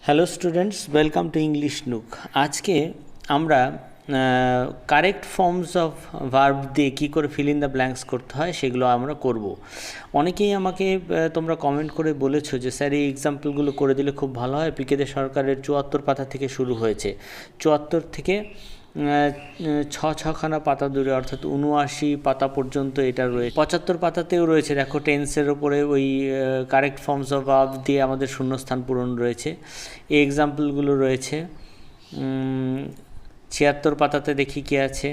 Hello students, welcome to English nook. আজকে আমরা correct forms of verb দিয়ে কী করে ফিল ইন দ্য ব্ল্যাঙ্কস করতে হয় সেগুলো আমরা করব। অনেকেই আমাকে তোমরা কমেন্ট করে বলেছো যে স্যার এই এক্সাম্পলগুলো করে দিলে খুব ভালো হয়। পিকে দে সরকারের ৭৪ পাতা থেকে শুরু হয়েছে, ৭৪ থেকে ছখানা পাতা দূরে, অর্থাৎ ৭৯ পাতা পর্যন্ত এটা রয়েছে। ৭৫ পাতাতেও রয়েছে, দেখো টেন্সের ওপরে ওই কারেক্ট ফর্মস অফ ভার্ব দিয়ে আমাদের শূন্যস্থান পূরণ রয়েছে। এই এক্সাম্পলগুলো রয়েছে। ৭৬ পাতাতে দেখি কী আছে।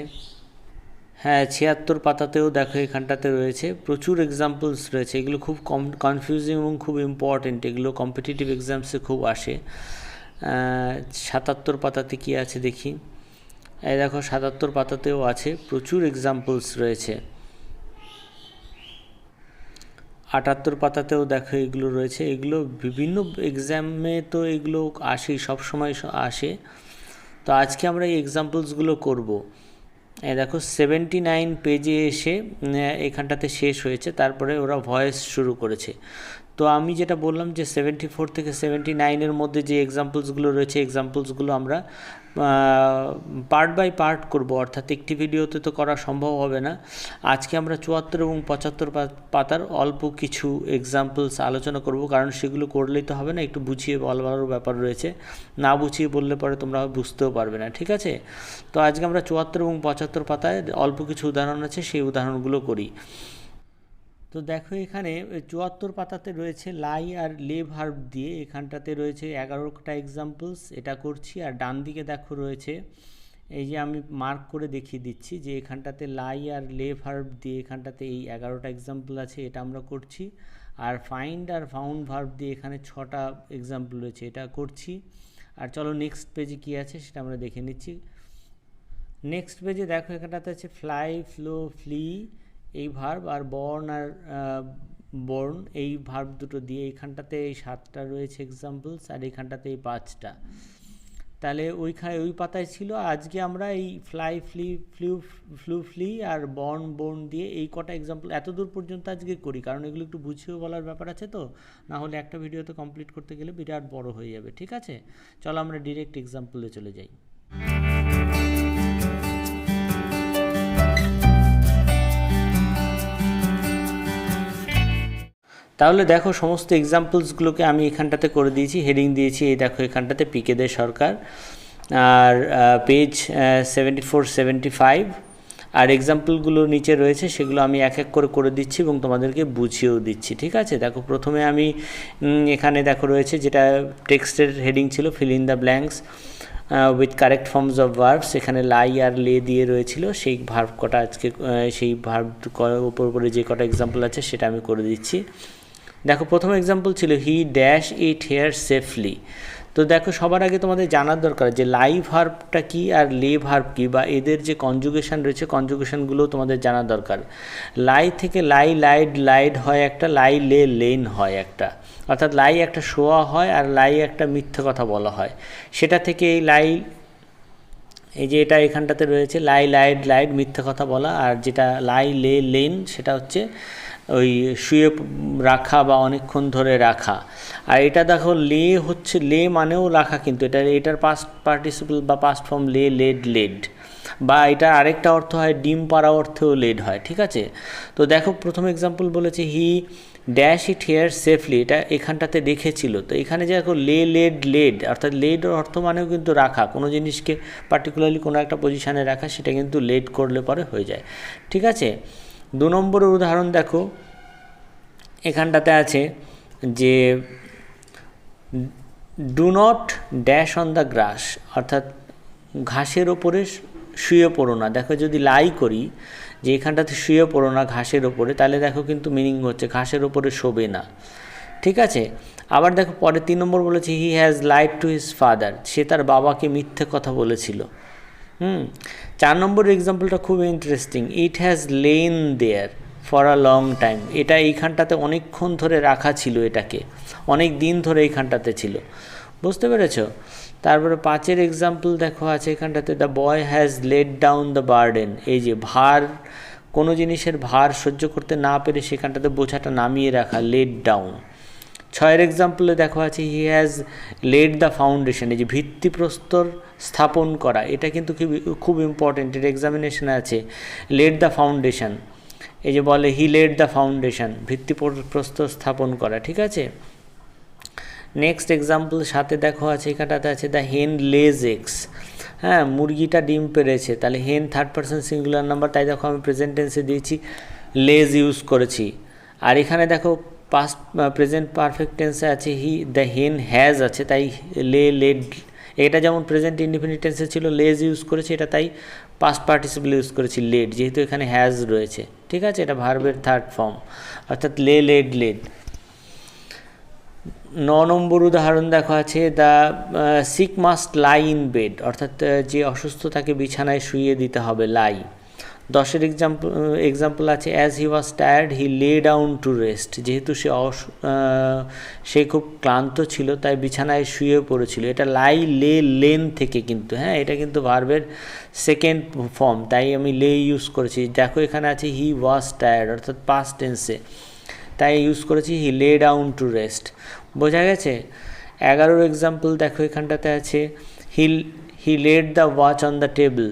হ্যাঁ, ৭৬ পাতাতেও দেখো এখানটাতে রয়েছে, প্রচুর এক্সাম্পলস রয়েছে। এগুলো খুব কনফিউজিং এবং খুব ইম্পর্টেন্ট, এগুলো কম্পিটিটিভ এক্সামসে খুব আসে। ৭৭ পাতাতে কী আছে দেখি। এই দেখো ৭৭ পাতাতেও আছে, প্রচুর এক্সাম্পলস রয়েছে। ৭৮ পাতাতেও দেখো এগুলো রয়েছে। এগুলো বিভিন্ন এক্সামে তো এগুলো আসেই, সবসময় আসে। তো আজকে আমরা এই এক্সাম্পলসগুলো করব। এই দেখো 79 পেজে এসে এখানটাতে শেষ হয়েছে, তারপরে ওরা ভয়েস শুরু করেছে। তো আমি যেটা বললাম যে 74 থেকে 79-এর মধ্যে যে এক্সাম্পলসগুলো রয়েছে, এক্সাম্পলসগুলো আমরা পার্ট বাই পার্ট করব, অর্থাৎ একটি ভিডিওতে তো করা সম্ভব হবে না। আজকে আমরা ৭৪ এবং ৭৫ পাতার অল্প কিছু এক্সাম্পলস আলোচনা করব, কারণ সেগুলো করলেই তো হবে না, একটু বুঝিয়ে বলবারও ব্যাপার রয়েছে। না বুঝিয়ে বললে পরে তোমরা বুঝতেও পারবে না, ঠিক আছে? তো আজকে আমরা ৭৪ এবং ৭৫ পাতায় অল্প কিছু উদাহরণ আছে, সেই উদাহরণগুলো করি। তো দেখো এখানে ৭৪ পাতাতে রয়েছে লাই আর লে ভার্ব দিয়ে, এখানটাতে রয়েছে 11টা এক্সাম্পলস, এটা করছি। আর ডান দিকে দেখো রয়েছে, এই যে আমি মার্ক করে দেখিয়ে দিচ্ছি যে এখানটাতে লাই আর লে ভার্ব দিয়ে এখানটাতে এই 11টা এক্সাম্পল আছে, এটা আমরা করছি। আর ফাইন্ড আর ফাউন্ড ভার্ব দিয়ে এখানে 6টা এক্সাম্পল রয়েছে, এটা করছি। আর চলো নেক্সট পেজে কী আছে সেটা আমরা দেখে নিচ্ছি। নেক্সট পেজে দেখো এখানটাতে আছে ফ্লাই, ফ্লো, ফ্লি এই verb, are born are born এই ভার্ব দুটো দিয়ে এখানটাতে এই 7টা রয়েছে এক্সাম্পলস, আর এইখানটাতে এই 5টা। তাহলে ওই পাতায় ছিল। আজকে আমরা এই ফ্লাই, ফ্লু, ফ্লি আর বর্ন দিয়ে এই কটা এক্সাম্পল এত দূর পর্যন্ত আজকে করি, কারণ এগুলো একটু বুঝিয়েও বলার ব্যাপার আছে। তো না হলে একটা ভিডিওতে কমপ্লিট করতে গেলে বিরাট বড় হয়ে যাবে, ঠিক আছে? চলো আমরা ডিরেক্ট এক্সাম্পলে চলে যাই। তাহলে দেখো সমস্ত এক্সাম্পলসগুলোকে আমি এখানটাতে করে দিয়েছি, হেডিং দিয়েছি। এই দেখো এখানটাতে পিকে দে সরকার, আর পেজ 74-75, আর এক্সাম্পলগুলো নিচে রয়েছে, সেগুলো আমি এক এক করে দিচ্ছি এবং তোমাদেরকে বুঝিয়েও দিচ্ছি, ঠিক আছে? দেখো প্রথমে আমি এখানে দেখো রয়েছে, যেটা টেক্সটের হেডিং ছিল fill in the blanks with correct forms of verbs. এখানে লাই আর লে দিয়ে রয়েছিল, সেই ভার্ব কটা আজকে, সেই ভার্ব উপরে যে কটা এক্সাম্পল আছে সেটা আমি করে দিচ্ছি। দেখো প্রথম এক্সাম্পল ছিল he dash it here safely. তো দেখো সবার আগে তোমাদের জানার দরকার যে লাই ভার্বটা কী আর লে ভার্ব কী, বা এদের যে কনজুগেশন রয়েছে কনজুগেশনগুলোও তোমাদের জানার দরকার। লাই থেকে লাইড হয় একটা, লাই লে লেন হয় একটা, অর্থাৎ লাই একটা শোয়া হয় আর লাই একটা মিথ্যে কথা বলা হয়। সেটা থেকে এই লাই, এই যে এটা এখানটাতে রয়েছে লাইড মিথ্যে কথা বলা, আর যেটা লাই লে লেন সেটা হচ্ছে ওই শুয়ে রাখা বা অনেকক্ষণ ধরে রাখা। আর এটা দেখো লে হচ্ছে, লে মানেও রাখা, কিন্তু এটার পাস্ট পার্টিসিপল বা পাস্ট ফর্ম লে, লেড, বা এটা আরেকটা অর্থ হয় ডিম পাড়া অর্থেও লেড হয়, ঠিক আছে? তো দেখো প্রথম এক্সাম্পল বলেছে he dash it here safely, এটা এখানটাতে রেখেছিল। তো এখানে যে দেখো লেড, অর্থাৎ লেড অর্থ মানেও কিন্তু রাখা, কোনো জিনিসকে পার্টিকুলারলি কোনো একটা পজিশানে রাখা, সেটা কিন্তু লেড করলে পরে হয়ে যায়, ঠিক আছে? 2 নম্বরের উদাহরণ দেখো, এখানটাতে আছে যে do not dash on the grass, অর্থাৎ ঘাসের ওপরে শুয়ে পড়ো না। দেখো যদি লাই করি যে এখানটাতে শুয়ে পড়ো না ঘাসের ওপরে, তাহলে দেখো কিন্তু মিনিং হচ্ছে ঘাসের ওপরে শোবে না, ঠিক আছে? আবার দেখো পরে 3 নম্বর বলেছে he has lied to his father, সে তার বাবাকে মিথ্যে কথা বলেছিল। 4 নম্বর এক্সাম্পলটা খুব interesting, it has lain there for a long time, এটা এইখানটাতে অনেকক্ষণ ধরে রাখা ছিল, এটাকে অনেক দিন ধরে এইখানটাতে ছিল, বুঝতে পেরেছ? তারপরে 5-এর এক্সাম্পল দেখো আছে এখানটাতে, the boy has laid down the burden, এই যে ভার, কোনো জিনিসের ভার সহ্য করতে না পেরে সেখানটাতে বোঝাটা নামিয়ে রাখা, লেড ডাউন, ছয়ের এক্সাম্পলে দেখো আছে he has led the foundation, এই যে ভিত্তিপ্রস্তর স্থাপন করা, এটা কিন্তু খুব ইম্পর্টেন্ট, এটা এক্সামিনেশনে আছে। লেড দ্য ফাউন্ডেশন, এই যে বলে হি লেড দ্য ফাউন্ডেশন, ভিত্তিপ্রস্তর স্থাপন করা, ঠিক আছে। নেক্সট এক্সাম্পল সাথে দেখো আছে এখানটাতে আছে দ্য হেন লেজ এগস, হ্যাঁ মুরগিটা ডিম পেড়েছে, তাহলে হেন থার্ড পারসন সিঙ্গুলার নাম্বার, তাই দেখো আমি প্রেজেন্ট টেন্সে দিয়েছি লেজ ইউজ করেছি। আর এখানে দেখো পাস্ট প্রেজেন্ট পারফেক্ট টেন্সে আছে হি দ্য হেন হ্যাজ আছে, তাই লেড, এটা যেমন প্রেজেন্ট ইনডিফিনিট টেন্সে ছিল লেজ ইউজ করেছে, এটা তাই পাস্ট পার্টিসিপল ইউজ করেছি লেড, যেহেতু এখানে হ্যাজ রয়েছে, ঠিক আছে। এটা ভার্বের থার্ড ফর্ম, অর্থাৎ লেড। 9 নম্বর উদাহরণ দেখো আছে the sick must lie in bed, অর্থাৎ যে অসুস্থ তাকে বিছানায় শুইয়ে দিতে হবে, লাই। 10-এর এক্সাম্পল আছে as he was tired he lay down to rest, যেহেতু সে খুব ক্লান্ত ছিল তাই বিছানায় শুয়ে পড়েছিল, এটা লাই লেন থেকে কিন্তু, হ্যাঁ এটা কিন্তু ভার্বের সেকেন্ড ফর্ম, তাই আমি লে ইউজ করেছি। দেখো এখানে আছে হি ওয়াজ টায়ার্ড, অর্থাৎ পাস্ট টেন্সে, তাই ইউজ করেছি হি লে ডাউন টু রেস্ট, বোঝা গেছে। 11-র এক্সাম্পল দেখো এখানটাতে আছে he laid the watch on the table,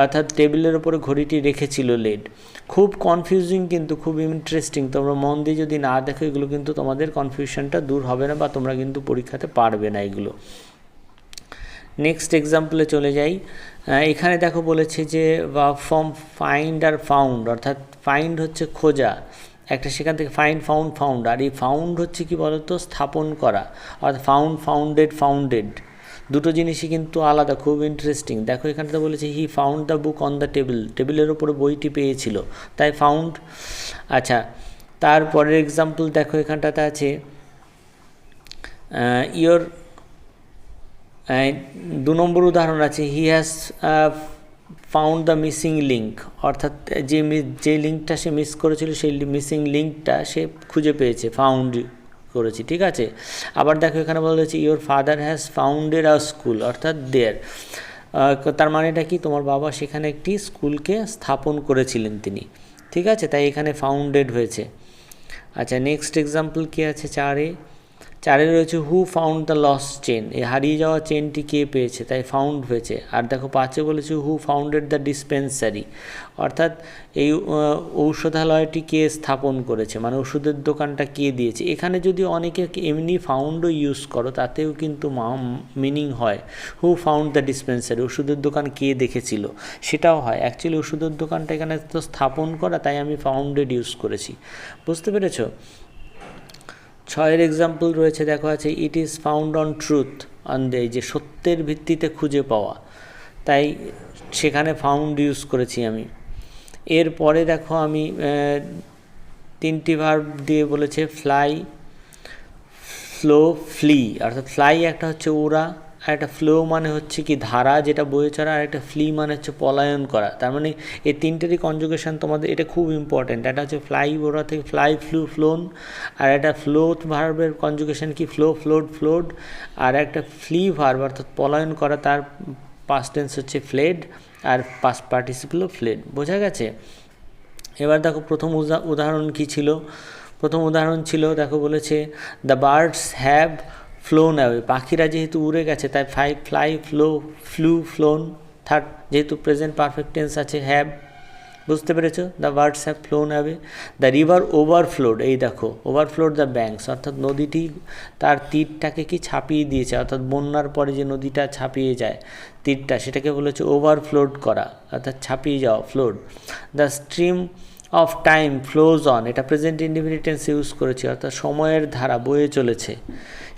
অর্থাৎ টেবিলের ওপরে ঘড়িটি রেখেছিল, লেড। খুব কনফিউজিং কিন্তু খুব ইন্টারেস্টিং, তোমরা মন দিয়ে যদি না দেখো এগুলো কিন্তু তোমাদের কনফিউশনটা দূর হবে না, বা তোমরা কিন্তু পরীক্ষাতে পারবে না এগুলো। নেক্সট এক্সাম্পলে চলে যাই, এখানে দেখো বলেছে যে ফ্রম ফাইন্ড আর ফাউন্ড, অর্থাৎ ফাইন্ড হচ্ছে খোঁজা একটা, সেখান থেকে ফাউন্ড, আর এই ফাউন্ড হচ্ছে কি বলতো স্থাপন করা, অর্থাৎ ফাউন্ডেড, দুটো জিনিসই কিন্তু আলাদা, খুব ইন্টারেস্টিং। দেখো এখানটাতে বলেছে he found the book on the টেবিলের ওপরে বইটি পেয়েছিল, তাই ফাউন্ড। আচ্ছা, তারপরের এক্সাম্পল দেখো এখানটাতে আছে ইয়োর 2 নম্বর উদাহরণ আছে he has found the missing link, অর্থাৎ যে লিঙ্কটা সে মিস করেছিল সেই মিসিং লিঙ্কটা সে খুঁজে পেয়েছে, ফাউন্ড করেছি, ঠিক আছে। আবার দেখো এখানে বলেছে your father has founded a school, অর্থাৎ দেয়ার, তার মানেটা কি তোমার বাবা সেখানে একটি স্কুলকে স্থাপন করেছিলেন তিনি, ঠিক আছে, তাই এখানে ফাউন্ডেড হয়েছে। আচ্ছা, নেক্সট এক্সাম্পল কী আছে 4-এ রয়েছে who found the lost chain, এই হারিয়ে যাওয়া চেনটি কে পেয়েছে, তাই ফাউন্ড হয়েছে। আর দেখো 5-এ বলেছে হু ফাউন্ডেড দ্য ডিসপেন্সারি, অর্থাৎ এই ঔষধালয়টি কে স্থাপন করেছে, মানে ওষুধের দোকানটা কে দিয়েছে। এখানে যদি অনেকে এমনি ফাউন্ডও ইউজ করো তাতেও কিন্তু মিনিং হয়, হু ফাউন্ড দ্য ডিসপেন্সারি, ওষুধের দোকান কে দেখেছিল সেটাও হয়, অ্যাকচুয়ালি ওষুধের দোকানটা এখানে তো স্থাপন করা, তাই আমি ফাউন্ডেড ইউজ করেছি, বুঝতে পেরেছো। 6-এর এক্সাম্পল রয়েছে দেখো আছে it is found on truth, এই যে সত্যের ভিত্তিতে খুঁজে পাওয়া, তাই সেখানে ফাউন্ড ইউজ করেছি আমি। এরপরে দেখো আমি 3টি ভার্ব দিয়ে বলেছে ফ্লাই, ফ্লো, ফ্লি, অর্থাৎ ফ্লাই একটা হচ্ছে ওড়া, আর একটা ফ্লো মানে হচ্ছে কি ধারা যেটা বয়ে চড়া, আর একটা ফ্লি মানে হচ্ছে পলায়ন করা। তার মানে এই তিনটেরই কনজুগেশন তোমাদের এটা খুব ইম্পর্ট্যান্ট, একটা হচ্ছে ফ্লাই ওড়া থেকে ফ্লাই, ফ্লোন, আর একটা ফ্লো ভার্বের কনজুগেশন কি ফ্লোড, আর একটা ফ্লি ভার্ব অর্থাৎ পলায়ন করা, তার পাস্ট টেন্স হচ্ছে ফ্লেড, আর পাস্ট পার্টিসিপলও ফ্লেড, বোঝা গেছে। এবার দেখো প্রথম উদাহরণ কি ছিল, প্রথম উদাহরণ ছিল দেখো বলেছে the birds have flown away, পাখিরা যেহেতু উড়ে গেছে তাই ফ্লাই, ফ্লোন, থার্ড যেহেতু প্রেজেন্ট পারফেক্ট টেন্স আছে হ্যাভ, বুঝতে পেরেছো। The birds have flown away, the river overflowed, এই দেখো ওভারফ্লোড দ্য ব্যাঙ্কস, অর্থাৎ নদীটি তার তীরটাকে কি ছাপিয়ে দিয়েছে, অর্থাৎ বন্যার পরে যে নদীটা ছাপিয়ে যায় তীরটা সেটাকে বলেছে ওভারফ্লোড করা, অর্থাৎ ছাপিয়ে যাওয়া, flood. The stream of time flows on, এটা প্রেজেন্ট ইনডিফিনিট টেন্স ইউজ করেছি, অর্থাৎ সময়ের ধারা বয়ে চলেছে,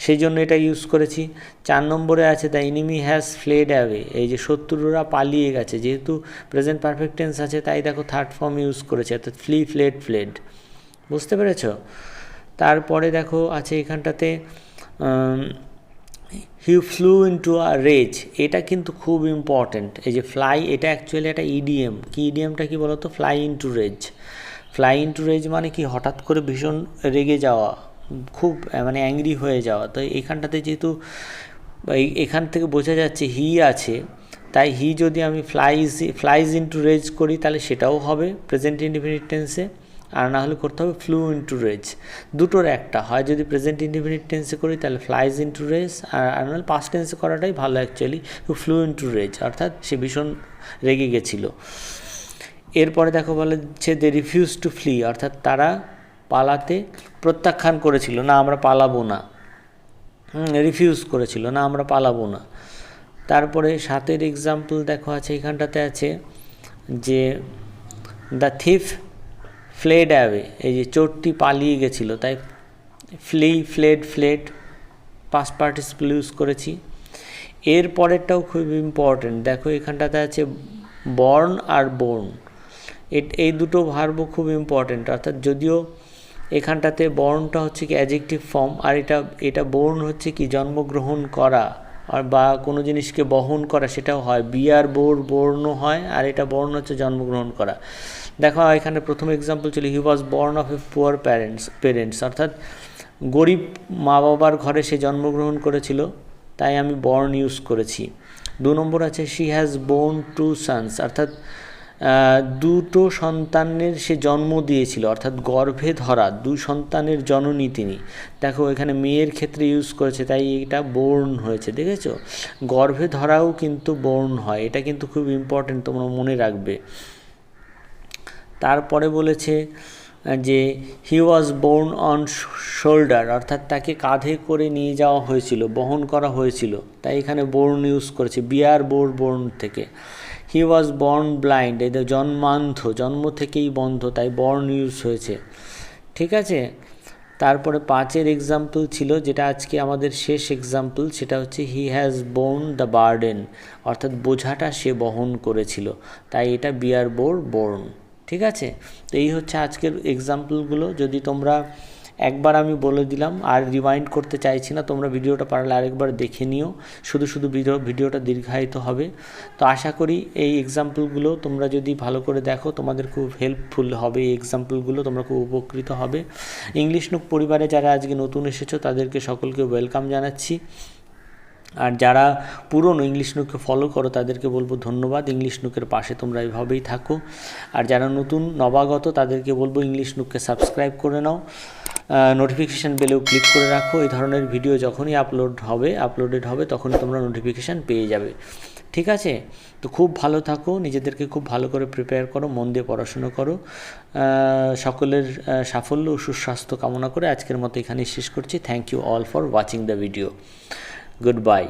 সেই জন্য এটা ইউজ করেছি। 4 নম্বরে আছে the enemy has fled away, এই যে শত্রুরা পালিয়ে গেছে, যেহেতু প্রেজেন্ট পারফেক্ট টেন্স আছে তাই দেখো থার্ড ফর্ম ইউজ করেছে, অর্থাৎ ফ্লেড, বুঝতে পেরেছ। তারপরে দেখো আছে এখানটাতে হি ফ্লু ইনটু আ রেজ, এটা কিন্তু খুব ইম্পর্টেন্ট, এই যে ফ্লাই এটা অ্যাকচুয়ালি একটা ইডিএম, কি ইডিএমটা কি বলতো, ফ্লাই ইনটু রেজ মানে কি হঠাৎ করে ভীষণ রেগে যাওয়া, খুব মানে অ্যাংরি হয়ে যাওয়া। তো এইখানটাতে এখান থেকে বোঝা যাচ্ছে হি আছে, তাই হি যদি আমি ফ্লাইজ ইনটু রেজ করি তাহলে সেটাও হবে প্রেজেন্ট ইনডিফিনিট টেন্সে, আর না হলে করতে হবে ফ্লু ইন্টু রেজ। দুটোর একটা হয়, যদি প্রেজেন্ট ইনডিফিনিট টেন্সে করি তাহলে ফ্লাইজ ইন্টু রেজ, আর নাহলে পাস্ট টেন্সে করাটাই ভালো অ্যাকচুয়ালি, ফ্লু ইন্টু রেজ, অর্থাৎ সে ভীষণ রেগে গেছিলো। এরপরে দেখো বলেছে দে রিফিউজ টু ফ্লি, অর্থাৎ তারা পালাতে প্রত্যাখ্যান করেছিল, না আমরা পালাবো না, রিফিউজ করেছিল, না আমরা পালাবো না। তারপরে 7 এক্সাম্পল দেখো আছে, এখানটাতে আছে যে দ্য থিফ ফ্লেড অ্যাওয়ে, এই যে চোরটি পালিয়ে গেছিল, তাই flee, fled past participle use করেছি। এর পরেরটাও খুব ইম্পর্টেন্ট, দেখো এখানটাতে আছে বর্ন আর বোর্ন, এই দুটো ভার্বও খুব ইম্পর্টেন্ট, অর্থাৎ যদিও এখানটাতে বর্নটা হচ্ছে কি অ্যাডজেক্টিভ ফর্ম, আর এটা বোর্ন হচ্ছে কি জন্মগ্রহণ করা, আর বা কোনো জিনিসকে বহন করা, সেটাও হয়, বিয়ার বোর্ন হয়, আর এটা বর্ন হচ্ছে জন্মগ্রহণ করা। দেখো এখানে প্রথম এক্সাম্পল ছিল he was born of a poor parents, অর্থাৎ গরিব মা বাবার ঘরে সে জন্মগ্রহণ করেছিল, তাই আমি বর্ন ইউজ করেছি। 2 নম্বর আছে শি হ্যাজ বোর্ন 2 সন্স, অর্থাৎ দুটো সন্তানের সে জন্ম দিয়েছিল, অর্থাৎ গর্ভে ধরা 2 সন্তানের জননী তিনি। দেখো এখানে মেয়ের ক্ষেত্রে ইউজ করেছে, তাই এটা বোর্ন হয়েছে, দেখেছো, গর্ভে ধরাও কিন্তু বোর্ন হয়, এটা কিন্তু খুব ইম্পর্টেন্ট, তোমরা মনে রাখবে। তারপরে বলেছে যে হি ওয়াজ বোর্ন অন শোল্ডার, অর্থাৎ তাকে কাঁধে করে নিয়ে যাওয়া হয়েছিল, বহন করা হয়েছিল, তাই এখানে বোর্ন ইউজ করেছে, বিয়ার বোর্ন থেকে। হি ওয়াজ বর্ন ব্লাইন্ড, এই জন্মান্ধ, জন্ম থেকেই বন্ধ, তাই বর্ন ইউজ হয়েছে, ঠিক আছে। তারপরে 5 এক্সাম্পল ছিল, যেটা আজকে আমাদের শেষ এক্সাম্পল, সেটা হচ্ছে he has borne the burden, অর্থাৎ বোঝাটা সে বহন করেছিল, তাই এটা বিয়ার বোর্ন, ঠিক আছে। তো এই হচ্ছে আজকের এক্সাম্পলগুলো। যদি তোমরা একবার আমি বলে দিলাম, আর রিমাইন্ড করতে চাইছি না, তোমরা ভিডিওটা পারলে আরেকবার দেখে নিও, শুধু ভিডিওটা দীর্ঘায়িত হবে। তো আশা করি এই এক্সাম্পলগুলো তোমরা যদি ভালো করে দেখো তোমাদের খুব হেল্পফুল হবে, এই এক্সাম্পলগুলো তোমরা খুব উপকৃত হবে। ইংলিশ নুক পরিবারে যারা আজকে নতুন এসেছো তাদেরকে সকলকে ওয়েলকাম জানাচ্ছি, আর যারা পুরনো ইংলিশ নুককে ফলো করো তাদেরকে বলবো ধন্যবাদ, ইংলিশ নুকের পাশে তোমরা এইভাবেই থাকো। আর যারা নতুন নবাগত তাদেরকে বলবো ইংলিশ নুককে সাবস্ক্রাইব করে নাও, নোটিফিকেশান বেলেও ক্লিক করে রাখো, এই ধরনের ভিডিও যখনই আপলোডেড হবে তখনই তোমরা নোটিফিকেশান পেয়ে যাবে, ঠিক আছে। তো খুব ভালো থাকো, নিজেদেরকে খুব ভালো করে প্রিপেয়ার করো, মন দিয়ে পড়াশুনো করো, সকলের সাফল্য ও সুস্বাস্থ্য কামনা করে আজকের মতো এখানেই শেষ করছি। Thank you all for watching the video, good bye.